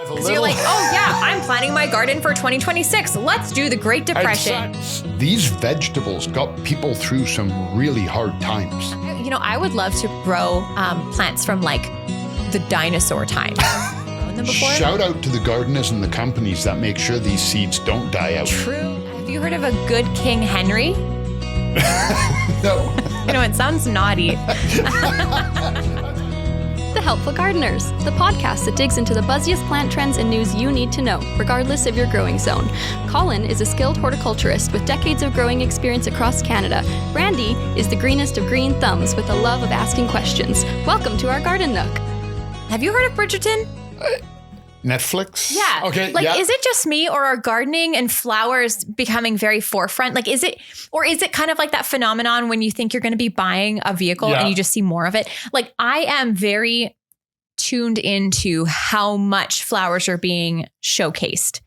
dive a little. So you're like, oh yeah, I'm planting my garden for 2026. Let's do the Great Depression. These vegetables got people through some really hard times. You know, I would love to grow plants from like the dinosaur time. Grown them before? Shout out to the gardeners and the companies that make sure these seeds don't die out. True. Have you heard of a good King Henry? No. You know, it sounds naughty. The Helpful Gardeners, the podcast that digs into the buzziest plant trends and news you need to know, regardless of your growing zone. Colin is a skilled horticulturist with decades of growing experience across Canada. Brandi is the greenest of green thumbs with a love of asking questions. Welcome to our garden nook. Have you heard of Bridgerton? Netflix? Yeah. Okay. Like, yeah. is it just me, or are gardening and flowers becoming very forefront? Like, is it kind of like that phenomenon when you think you're going to be buying a vehicle and you just see more of it? Like, I am very tuned into how much flowers are being showcased.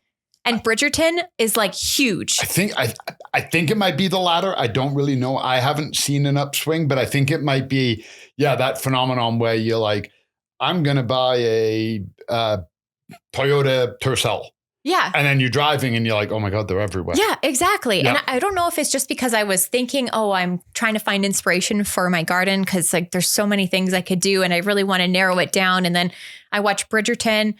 And Bridgerton is like huge. I think it might be the latter. I don't really know. I haven't seen an upswing, but I think it might be, that phenomenon where you're like, I'm going to buy a Toyota Tercel. Yeah. And then you're driving and you're like, oh my God, they're everywhere. Yeah, exactly. Yeah. And I don't know if it's just because I was thinking, I'm trying to find inspiration for my garden because like there's so many things I could do and I really want to narrow it down. And then I watch Bridgerton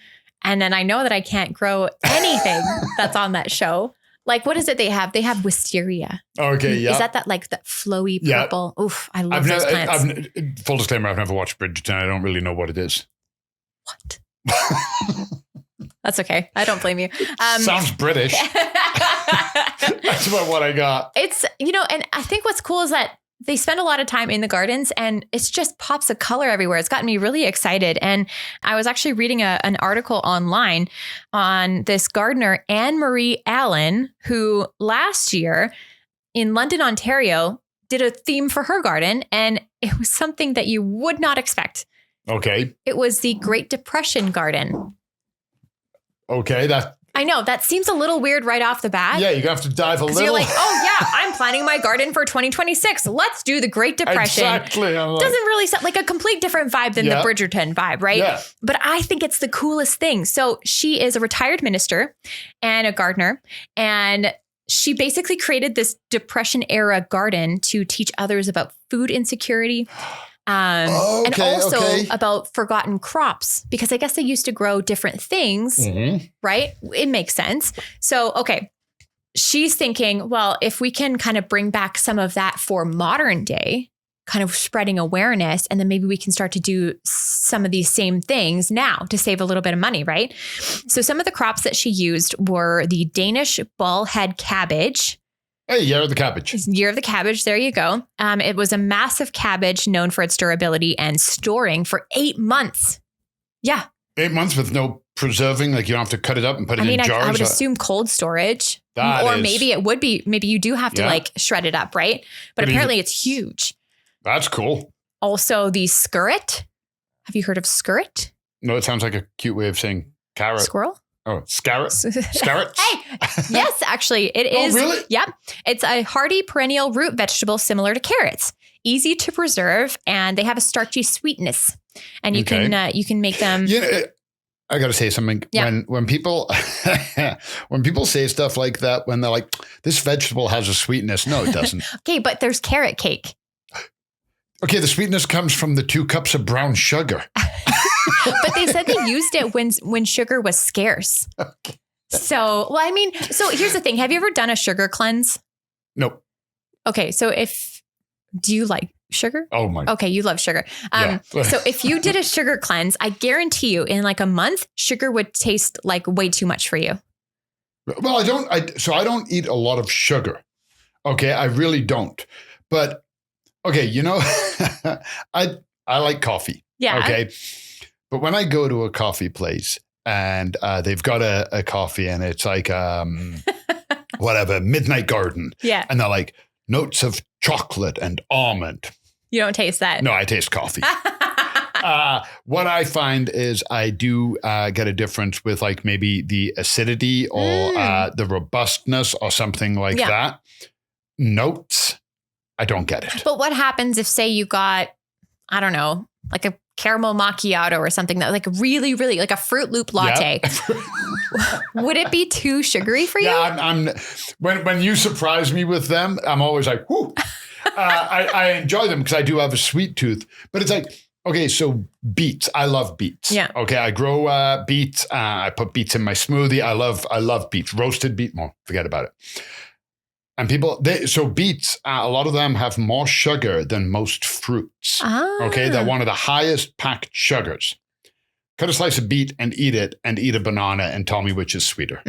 and then I know that I can't grow anything that's on that show. Like, what is it they have? They have wisteria. Okay, yeah. Is that like the flowy purple? Yeah. Oof, I love those plants. Full disclaimer, I've never watched Bridgerton. I don't really know what it is. What? That's okay. I don't blame you. Sounds British. That's about what I got. It's, and I think what's cool is that they spend a lot of time in the gardens and it's just pops of color everywhere. It's gotten me really excited. And I was actually reading an article online on this gardener, Anne-Marie Allen, who last year in London, Ontario, did a theme for her garden. And it was something that you would not expect. Okay. It was the Great Depression garden. Okay. I know that seems a little weird right off the bat. Yeah, you're going to have to dive a little. So you're like, I'm planting my garden for 2026. Let's do the Great Depression. Exactly. Doesn't really sound like a complete different vibe than the Bridgerton vibe, right? Yeah. But I think it's the coolest thing. So she is a retired minister and a gardener, and she basically created this Depression era garden to teach others about food insecurity. And also about forgotten crops, because I guess they used to grow different things, right? It makes sense. So, she's thinking, well, if we can kind of bring back some of that for modern day, kind of spreading awareness, and then maybe we can start to do some of these same things now to save a little bit of money, right? So some of the crops that she used were the Danish bullhead cabbage. Hey, Year of the Cabbage. Year of the Cabbage. There you go. It was a massive cabbage known for its durability and storing for 8 months. Yeah. 8 months with no preserving? Like you don't have to cut it up and put it in jars? I would assume cold storage. Maybe it would be. Maybe you do have to like shred it up, right? But apparently it's huge. That's cool. Also the skirret. Have you heard of skirret? No, it sounds like a cute way of saying carrot. Squirrel? Oh, scarrets? Hey, yes, actually, it is. Oh, really? Yep. It's a hardy perennial root vegetable similar to carrots. Easy to preserve, and they have a starchy sweetness. And you can make them. I got to say something. Yeah. When people say stuff like that, when they're like, this vegetable has a sweetness. No, it doesn't. Okay, but there's carrot cake. Okay, the sweetness comes from the 2 cups of brown sugar. But they said they used it when sugar was scarce. Okay. So here's the thing. Have you ever done a sugar cleanse? Nope. Okay. So do you like sugar? Oh my. Okay. You love sugar. So if you did a sugar cleanse, I guarantee you in like a month, sugar would taste like way too much for you. Well, I don't eat a lot of sugar. Okay. I really don't. But okay. I like coffee. Yeah. Okay. But when I go to a coffee place and they've got a coffee and it's like, whatever, Midnight Garden. Yeah. And they're like notes of chocolate and almond. You don't taste that. No, I taste coffee. What I find is I do get a difference with like maybe the acidity or the robustness or something like that. Notes, I don't get it. But what happens if, say, you got, I don't know, like a caramel macchiato or something that like really, really like a Fruit Loop latte. Yep. Would it be too sugary for you? Yeah, I'm when you surprise me with them, I'm always like, whoo. I enjoy them because I do have a sweet tooth, but it's like, okay, so beets. I love beets. Yeah. Okay, I grow beets. I put beets in my smoothie. I love beets. Roasted beet. Well, forget about it. And so beets, a lot of them have more sugar than most fruits. Okay, they're one of the highest packed sugars. Cut a slice of beet and eat it, and eat a banana and tell me which is sweeter.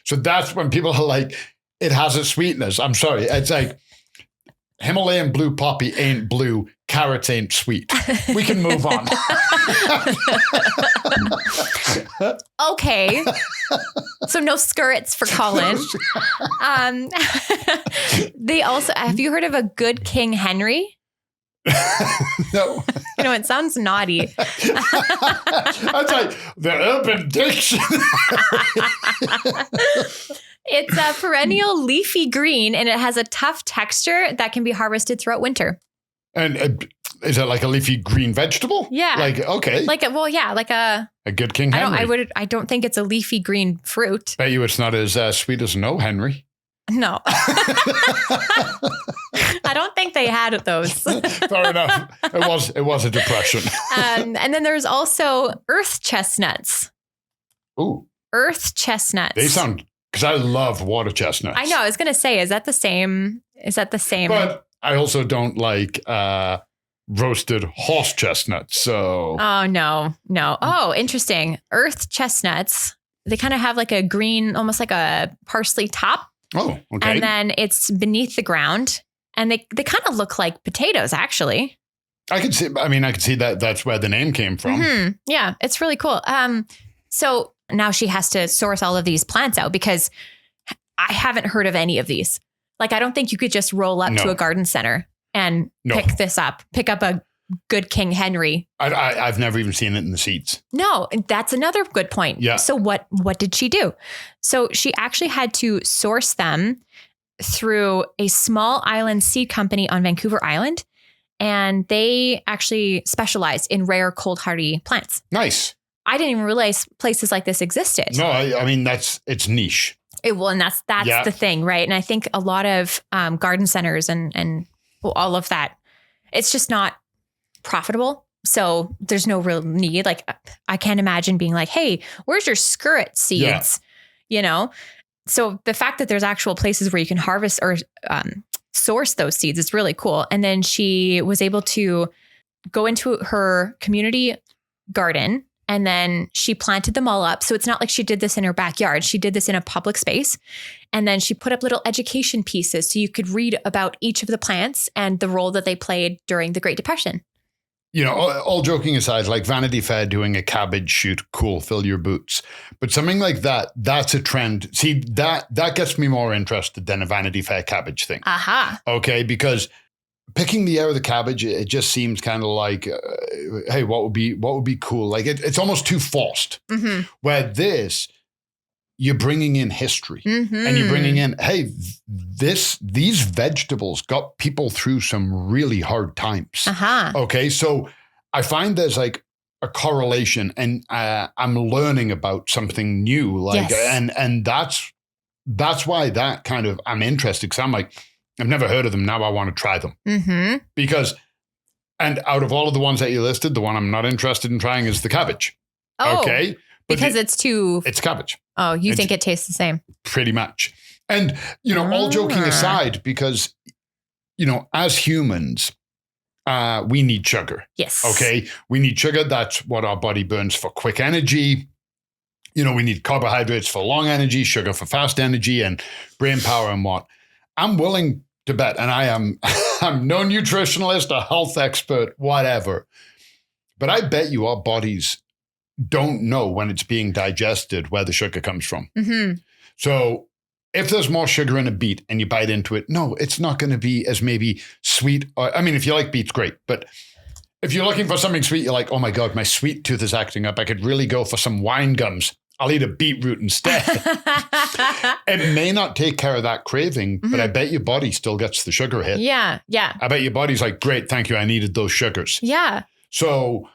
So that's when people are like, it has a sweetness. I'm sorry. It's like Himalayan blue poppy ain't blue. Carrots ain't sweet. We can move on. Okay. So no skirts for Colin. They also, have you heard of a good King Henry? No. You know, it sounds naughty. That's like the Urban Dictionary. It's a perennial leafy green, and it has a tough texture that can be harvested throughout winter. And is it like a leafy green vegetable? Yeah. Like, okay. Like a good King Henry. I don't think it's a leafy green fruit. Bet you it's not as sweet as no Henry. No. I don't think they had those. Fair enough. It was a depression. And then there's also earth chestnuts. Ooh. Earth chestnuts. They sound, because I love water chestnuts. I know. I was going to say, is that the same? But I also don't like roasted horse chestnuts. So. Oh, no. Oh, interesting. Earth chestnuts. They kind of have like a green, almost like a parsley top. Oh, okay. And then it's beneath the ground. And they kind of look like potatoes, actually. I can see that that's where the name came from. Mm-hmm. Yeah, it's really cool. So now she has to source all of these plants out because I haven't heard of any of these. Like, I don't think you could just roll up to a garden center and pick up a good King Henry. I've never even seen it in the seeds. No, that's another good point. Yeah. So what did she do? So she actually had to source them through a small island seed company on Vancouver Island. And they actually specialized in rare, cold hardy plants. Nice. I didn't even realize places like this existed. No, I mean, it's niche. And that's the thing, right? And I think a lot of garden centers and all of that, it's just not profitable. So there's no real need. Like, I can't imagine being like, hey, where's your skirt seeds? Yeah. You know? So the fact that there's actual places where you can harvest or source those seeds is really cool. And then she was able to go into her community garden, and then she planted them all up. So it's not like she did this in her backyard. She did this in a public space. And then she put up little education pieces so you could read about each of the plants and the role that they played during the Great Depression. You know, all joking aside, like Vanity Fair doing a cabbage shoot, cool, fill your boots. But something like that, that's a trend. See, that gets me more interested than a Vanity Fair cabbage thing. Aha. Okay, because picking the air of the cabbage, it just seems kind of like, hey, what would be cool? Like it's almost too forced. Mm-hmm. Where this, you're bringing in history, and you're bringing in, hey, these vegetables got people through some really hard times. Okay, so I find there's like a correlation, and I'm learning about something new, like, yes. and that's why that kind of I'm interested, because I'm like, I've never heard of them. Now I want to try them because, and out of all of the ones that you listed, the one I'm not interested in trying is the cabbage. Oh, okay. But because it's cabbage. Oh, you think it tastes the same? Pretty much. And, you know, all joking aside, because, you know, as humans, we need sugar. Yes. Okay. We need sugar. That's what our body burns for quick energy. You know, we need carbohydrates for long energy, sugar for fast energy, and brain power and what. I'm willing to bet, and I'm no nutritionalist, a health expert, whatever, but I bet you our bodies don't know when it's being digested where the sugar comes from. Mm-hmm. So if there's more sugar in a beet and you bite into it, no, it's not going to be as maybe sweet. I mean, if you like beets, great. But if you're looking for something sweet, you're like, oh my God, my sweet tooth is acting up. I could really go for some wine gums. I'll eat a beetroot instead. It may not take care of that craving, but I bet your body still gets the sugar hit. Yeah, yeah. I bet your body's like, great, thank you. I needed those sugars. Yeah. So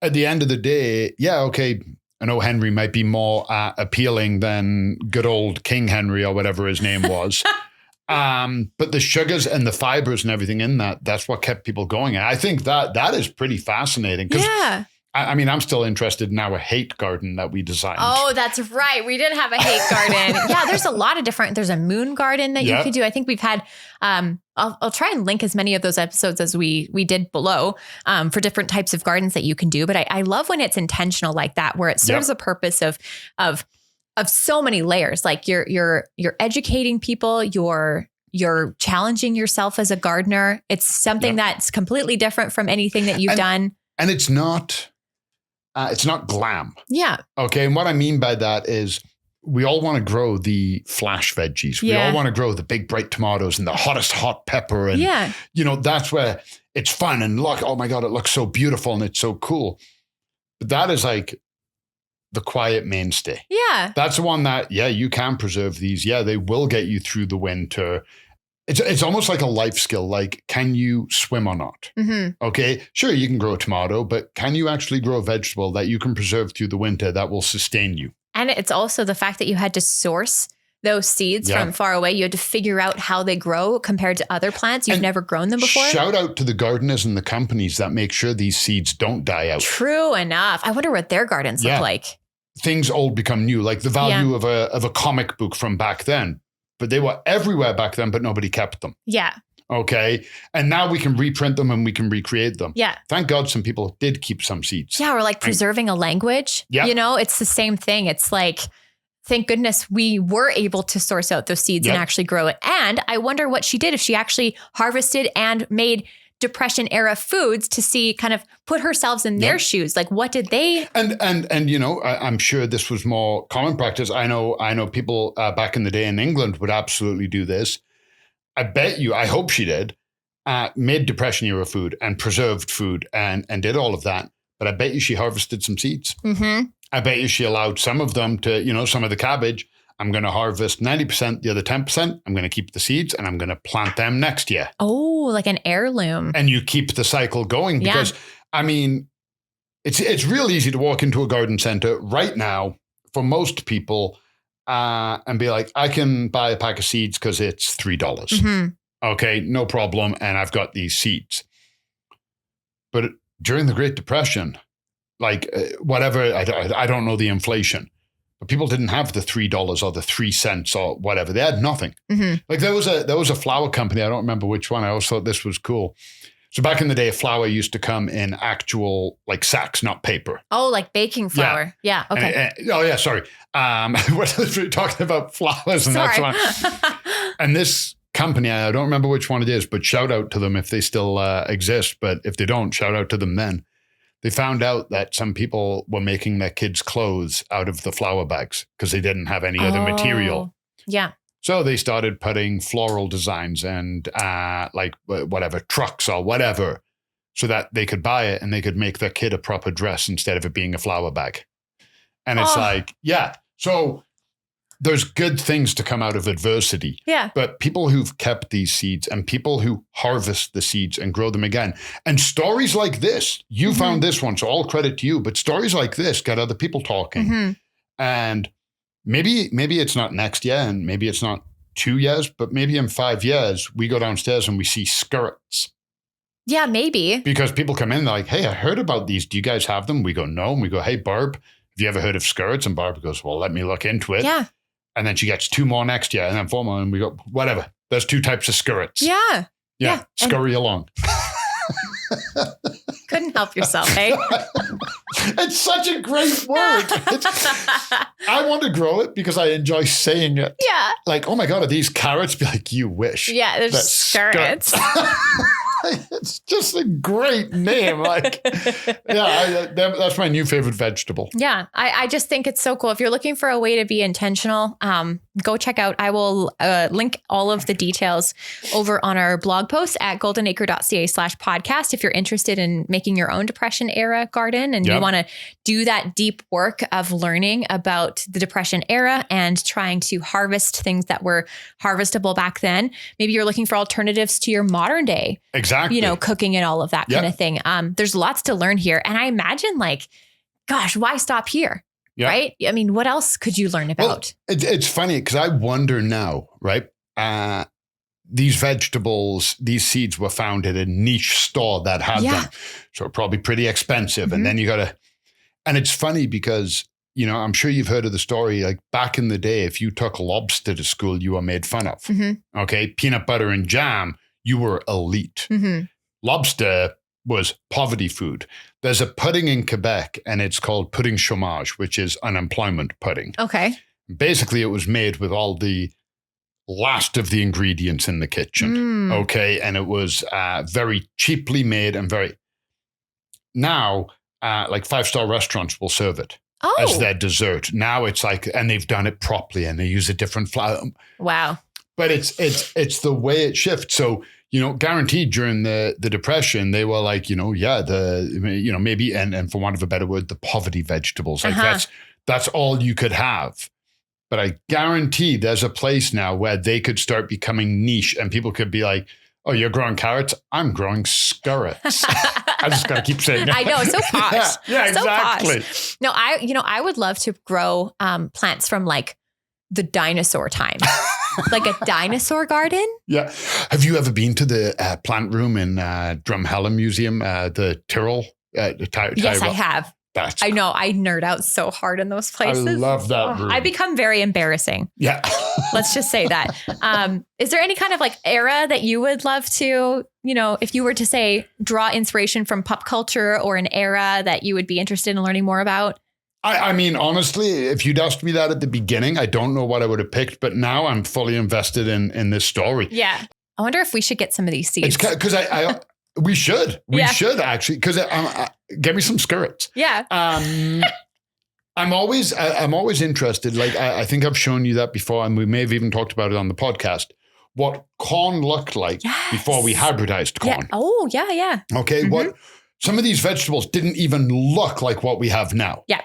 at the end of the day, yeah, okay, I know Henry might be more appealing than good old King Henry or whatever his name was. But the sugars and the fibers and everything in that's what kept people going. And I think that is pretty fascinating. Yeah. I mean, I'm still interested in our hate garden that we designed. Oh, that's right. We did have a hate garden. Yeah, there's a lot of different, there's a moon garden that you could do. I think we've had, I'll try and link as many of those episodes as we did below for different types of gardens that you can do. But I love when it's intentional like that, where it serves a purpose of so many layers. Like you're educating people, you're challenging yourself as a gardener. It's something that's completely different from anything that you've done. And it's not glam. Yeah. Okay. And what I mean by that is we all want to grow the flash veggies. We all want to grow the big bright tomatoes and the hottest hot pepper. And, that's where it's fun and look, oh my God, it looks so beautiful and it's so cool. But that is like the quiet mainstay. Yeah. That's the one that, you can preserve these. Yeah, they will get you through the winter. It's almost like a life skill. Like, can you swim or not? Mm-hmm. Okay, sure, you can grow a tomato, but can you actually grow a vegetable that you can preserve through the winter that will sustain you? And it's also the fact that you had to source those seeds from far away. You had to figure out how they grow compared to other plants. You've never grown them before. Shout out to the gardeners and the companies that make sure these seeds don't die out. True enough. I wonder what their gardens look like. Things old become new, like the value of a comic book from back then. But they were everywhere back then, but nobody kept them. Yeah. Okay. And now we can reprint them and we can recreate them. Yeah. Thank God some people did keep some seeds. Yeah. Or like preserving a language. Yeah. It's the same thing. It's like, thank goodness we were able to source out those seeds and actually grow it. And I wonder what she did if she actually harvested and made Depression era foods to see, kind of put herself in their shoes. Like, what did they? And I'm sure this was more common practice. I know people back in the day in England would absolutely do this. I hope she did, made Depression era food and preserved food and did all of that. But I bet you she harvested some seeds. Mm-hmm. I bet you she allowed some of them to, some of the cabbage. I'm going to harvest 90%, the other 10%. I'm going to keep the seeds and I'm going to plant them next year. Oh, like an heirloom. And you keep the cycle going because, I mean, it's real easy to walk into a garden center right now for most people and be like, I can buy a pack of seeds because it's $3. Mm-hmm. Okay, no problem. And I've got these seeds. But during the Great Depression, like whatever, I don't know the inflation. But people didn't have the $3 or the 3 cents or whatever. They had nothing. Mm-hmm. Like there was a flour company. I don't remember which one. I always thought this was cool. So back in the day, flour used to come in actual like sacks, not paper. Oh, like baking flour. Yeah. Okay. Sorry. We're talking about flours and that's one. And this company, I don't remember which one it is, but shout out to them if they still exist. But if they don't, shout out to them then. They found out that some people were making their kids' clothes out of the flour bags because they didn't have any other material. Yeah. So they started putting floral designs and like whatever, trucks or whatever, so that they could buy it and they could make their kid a proper dress instead of it being a flour bag. And it's like, so there's good things to come out of adversity. Yeah. But people who've kept these seeds and people who harvest the seeds and grow them again. And stories like this, you found this one, so all credit to you, but stories like this got other people talking. Mm-hmm. And maybe it's not next year and maybe it's not 2 years, but maybe in 5 years, we go downstairs and we see skirts. Yeah, maybe. Because people come in, they're like, hey, I heard about these. Do you guys have them? We go, no. And we go, hey, Barb, have you ever heard of skirts? And Barb goes, well, let me look into it. Yeah. And then she gets 2 more next year and then 4 more. And we go, whatever. There's 2 types of skirts. Yeah. Yeah. Scurry along. Couldn't help yourself, eh? It's such a great word. I want to grow it because I enjoy saying it. Yeah. Like, oh my God, are these carrots? Be like, you wish. Yeah, there's skirts. It's just a great name. Like, that's my new favorite vegetable. Yeah, I just think it's so cool. If you're looking for a way to be intentional, go check out. I will link all of the details over on our blog post at goldenacre.ca/podcast. If you're interested in making your own Depression era garden and you want to do that deep work of learning about the Depression era and trying to harvest things that were harvestable back then, maybe you're looking for alternatives to your modern day Exactly. Cooking and all of that kind of thing. There's lots to learn here. And I imagine gosh, why stop here? Yeah. Right? I mean, what else could you learn about? Well, it's funny because I wonder now, right? These vegetables, these seeds were found at a niche store that had them. So probably pretty expensive. And then and it's funny because, I'm sure you've heard of the story, like back in the day, if you took lobster to school, you were made fun of. Okay. Peanut butter and jam, you were elite. Lobster was poverty food. There's a pudding in Quebec and it's called pudding chômage, which is unemployment pudding. Okay. Basically, it was made with all the last of the ingredients in the kitchen. Okay. And it was very cheaply made and now, like 5-star restaurants will serve it as their dessert. Now it's and they've done it properly and they use a different flour. Wow. But it's the way it shifts. So, guaranteed during the Depression, they were maybe, and for want of a better word, the poverty vegetables. That's all you could have. But I guarantee there's a place now where they could start becoming niche and people could be like, oh, you're growing carrots? I'm growing skirrets. I just got to keep saying it. I know, so posh. Yeah, exactly. Posh. No, I would love to grow plants from the dinosaur time. Like a dinosaur garden? Yeah. Have you ever been to the plant room in Drumheller Museum, the Tyrrell? Yes, I have. I know. I nerd out so hard in those places. I love that room. I become very embarrassing. Yeah. Let's just say that. Is there any kind of era that you would love to, if you were to say, draw inspiration from pop culture or an era that you would be interested in learning more about? I mean, honestly, if you'd asked me that at the beginning, I don't know what I would have picked, but now I'm fully invested in this story. Yeah. I wonder if we should get some of these seeds. Because we should. We should actually, because get me some skirrets. Yeah. I'm always interested. I think I've shown you that before, and we may have even talked about it on the podcast. What corn looked like before we hybridized corn. Yeah. Oh, yeah. Okay. What some of these vegetables didn't even look like what we have now. Yeah.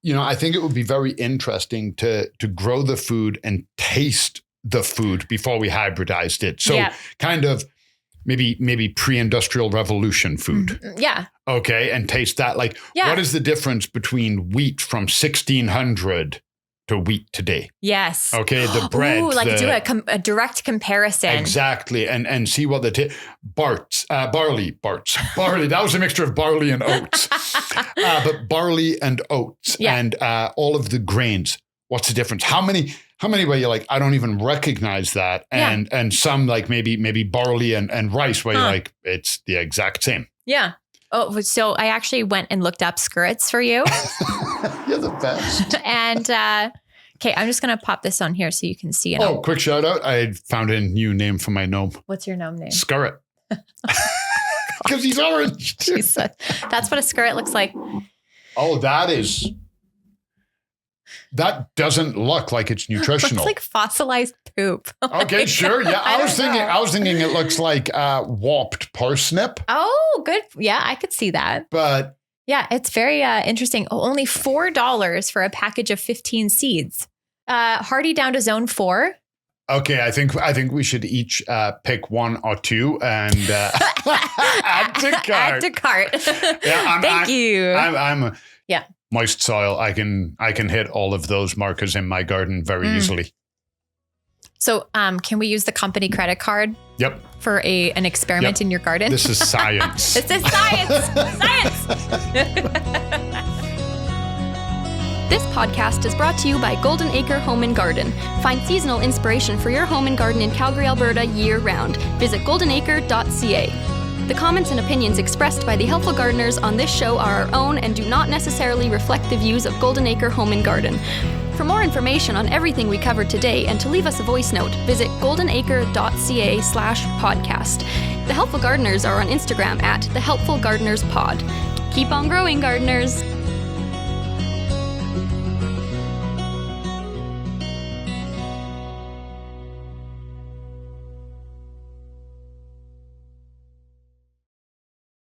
I think it would be very interesting to grow the food and taste the food before we hybridized it. So kind of maybe pre-industrial revolution food. Yeah. Okay. And taste that. What is the difference between wheat from 1600 to wheat today? Yes. Okay. The bread. Ooh, do a direct comparison. Exactly. And see what barley. That was a mixture of barley and oats. But barley and oats and all of the grains. What's the difference? How many where you're I don't even recognize that. And some maybe barley and rice where you're it's the exact same. Yeah. Oh, so I actually went and looked up skirrets for you. You're the best. And okay, I'm just going to pop this on here so you can see it. Oh, quick shout out. I found a new name for my gnome. What's your gnome name? Skirret. Because he's orange. Jesus. That's what a skirret looks like. Oh, that doesn't look like it's nutritional. It looks like fossilized poop. Okay, sure. Yeah, I was thinking it looks like warped parsnip. Oh, good. Yeah, I could see that. But yeah, it's very interesting. Oh, only $4 for a package of 15 seeds. Hardy down to zone 4. Okay, I think we should each pick one or two and add to cart. Add to cart. Yeah, Thank you. I'm moist soil. I can hit all of those markers in my garden very easily. So, can we use the company credit card? Yep. For an experiment in your garden? This is science. This is science. Science. This podcast is brought to you by Golden Acre Home and Garden. Find seasonal inspiration for your home and garden in Calgary, Alberta year-round. Visit goldenacre.ca. The comments and opinions expressed by the Helpful Gardeners on this show are our own and do not necessarily reflect the views of Golden Acre Home and Garden. For more information on everything we covered today and to leave us a voice note, visit goldenacre.ca/podcast. The Helpful Gardeners are on Instagram at The Helpful Gardeners Pod. Keep on growing, gardeners!